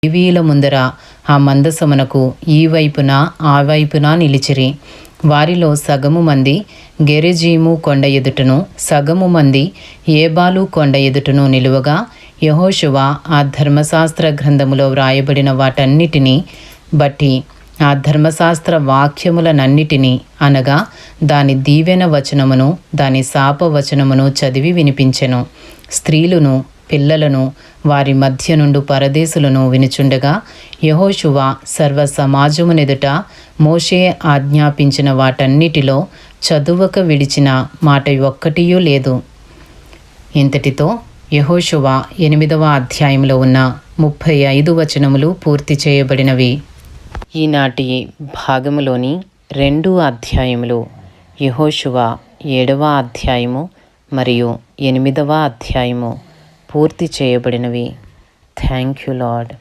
లేవీయుల ముందర ఆ మందసమునకు ఈ వైపున ఆ వైపున నిలిచిరి. వారిలో సగము మంది గెరిజీము కొండ ఎదుటను, సగము మంది ఏబాలు కొండ ఎదుటను నిలువగా, యెహోషువ ఆ ధర్మశాస్త్ర గ్రంథములో వ్రాయబడిన వాటన్నిటినీ బట్టి ఆ ధర్మశాస్త్ర వాక్యములనన్నిటినీ అనగా దాని దీవెన వచనమును దాని శాప వచనమును చదివి వినిపించెను. స్త్రీలను, పిల్లలను, వారి మధ్య నుండి పరదేశులను వినుచుండగా యెహోషువ సర్వ సమాజమునెదుట మోషే ఆజ్ఞాపించిన వాటన్నిటిలో చదువక విడిచిన మాట ఒక్కటియూ లేదు. ఇంతటితో యెహోషువ 8వ అధ్యాయంలో ఉన్న 35 వచనములు పూర్తి చేయబడినవి. ఈనాటి భాగములోని 2 అధ్యాయములు యెహోషువ 7వ అధ్యాయము మరియు 8వ అధ్యాయము పూర్తి చేయబడినవి. Thank you lord.